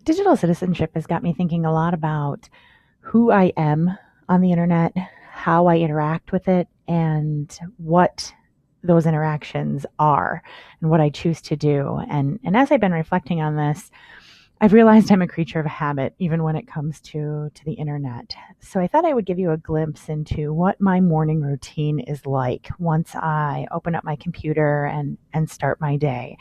Digital citizenship has got me thinking a lot about who I am on the internet, how I interact with it, and what those interactions are and what I choose to do. And as I've been reflecting on this, I've realized I'm a creature of habit, even when it comes to the internet. So I thought I would give you a glimpse into what my morning routine is like once I open up my computer and start my day.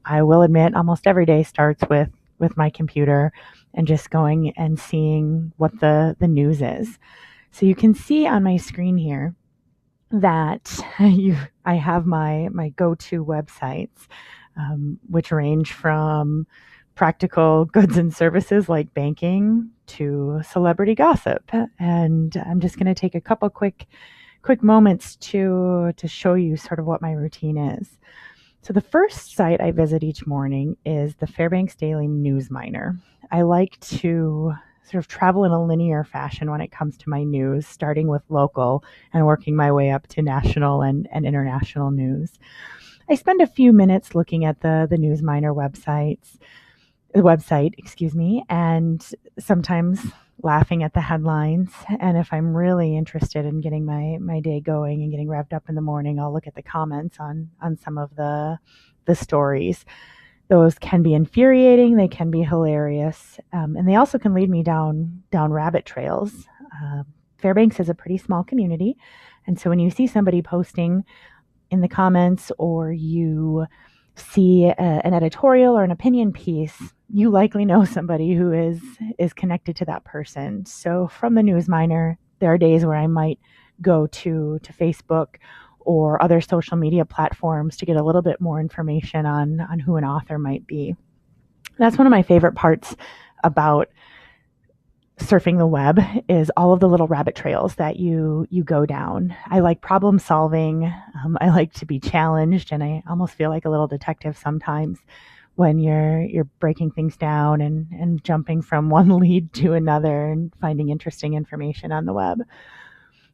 I will admit, almost every day starts with my computer and just going and seeing what the news is. So you can see on my screen here that I have my go-to websites, which range from practical goods and services like banking to celebrity gossip. And I'm just going to take a couple quick moments to show you sort of what my routine is. So the first site I visit each morning is the Fairbanks Daily News Miner. I like to sort of travel in a linear fashion when it comes to my news, starting with local and working my way up to national and international news. I spend a few minutes looking at the News Miner website, excuse me, and sometimes laughing at the headlines. And if I'm really interested in getting my day going and getting revved up in the morning, I'll look at the comments on some of the stories. Those can be infuriating, they can be hilarious, and they also can lead me down rabbit trails. Fairbanks is a pretty small community, and so when you see somebody posting in the comments or you see an editorial or an opinion piece, you likely know somebody who is connected to that person. So from the News Miner, there are days where I might go to Facebook or other social media platforms to get a little bit more information on who an author might be. That's one of my favorite parts about surfing the web is all of the little rabbit trails that you go down. I like problem solving. I like to be challenged, and I almost feel like a little detective sometimes when you're breaking things down and jumping from one lead to another and finding interesting information on the web.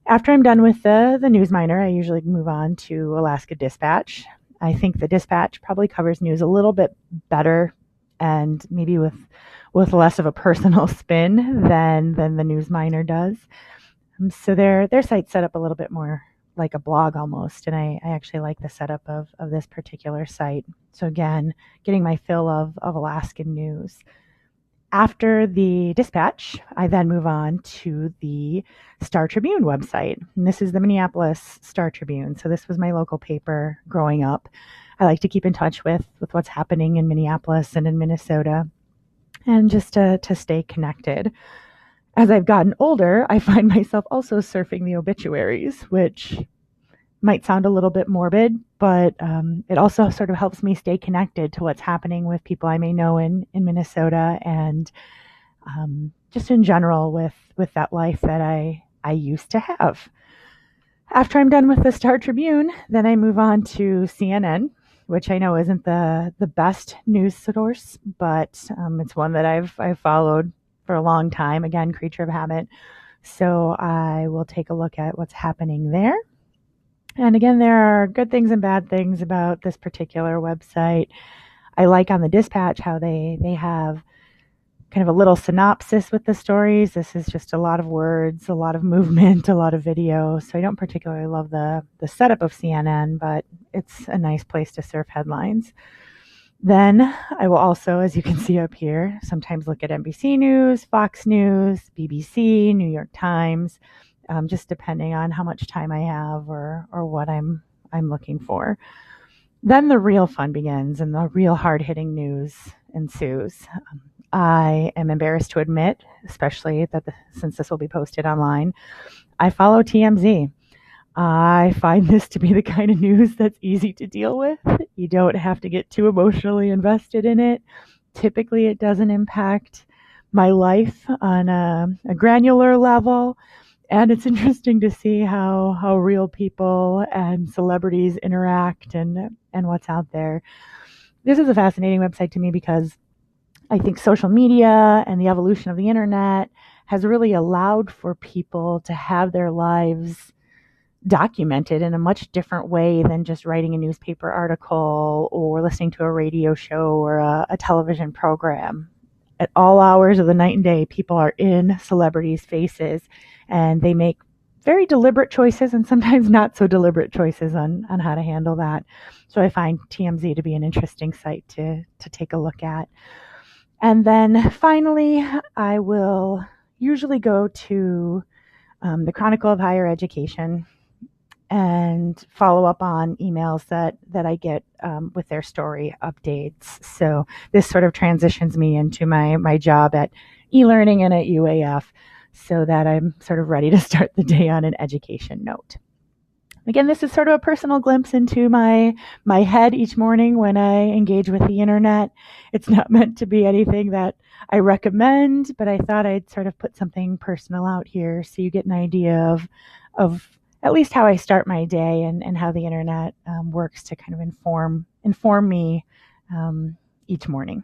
After I'm done with the News Miner, I usually move on to Alaska Dispatch. I think the Dispatch probably covers news a little bit better and maybe with less of a personal spin than the News Miner does. So their site's set up a little bit more like a blog almost, and I actually like the setup of this particular site. So again, getting my fill of Alaskan news. After the Dispatch, I then move on to the Star Tribune website. And this is the Minneapolis Star Tribune. So this was my local paper growing up. I like to keep in touch with what's happening in Minneapolis and in Minnesota, and just to stay connected. As I've gotten older, I find myself also surfing the obituaries, which might sound a little bit morbid, but it also sort of helps me stay connected to what's happening with people I may know in Minnesota and just in general with that life that I used to have. After I'm done with the Star Tribune, then I move on to CNN, which I know isn't the best news source, but it's one that I've followed for a long time. Again, creature of habit. So I will take a look at what's happening there. And again, there are good things and bad things about this particular website. I like on the Dispatch how they have kind of a little synopsis with the stories. This is just a lot of words, a lot of movement, a lot of video. So I don't particularly love the setup of CNN, but it's a nice place to surf headlines. Then I will also, as you can see up here, sometimes look at NBC News, Fox News, BBC, New York Times, just depending on how much time I have or what I'm looking for. Then the real fun begins and the real hard-hitting news ensues. I am embarrassed to admit, especially that since this will be posted online, I follow TMZ. I find this to be the kind of news that's easy to deal with. You don't have to get too emotionally invested in it. Typically, it doesn't impact my life on a granular level. And it's interesting to see how real people and celebrities interact and what's out there. This is a fascinating website to me because I think social media and the evolution of the internet has really allowed for people to have their lives documented in a much different way than just writing a newspaper article or listening to a radio show or a television program. at all hours of the night and day, people are in celebrities' faces, and they make very deliberate choices and sometimes not so deliberate choices on how to handle that. So I find TMZ to be an interesting site to take a look at. And then finally, I will usually go to the Chronicle of Higher Education and follow up on emails that I get with their story updates. So this sort of transitions me into my job at e-learning and at UAF, so that I'm sort of ready to start the day on an education note. Again, this is sort of a personal glimpse into my head each morning when I engage with the internet. It's not meant to be anything that I recommend, but I thought I'd sort of put something personal out here so you get an idea of at least how I start my day and how the internet works to kind of inform me each morning.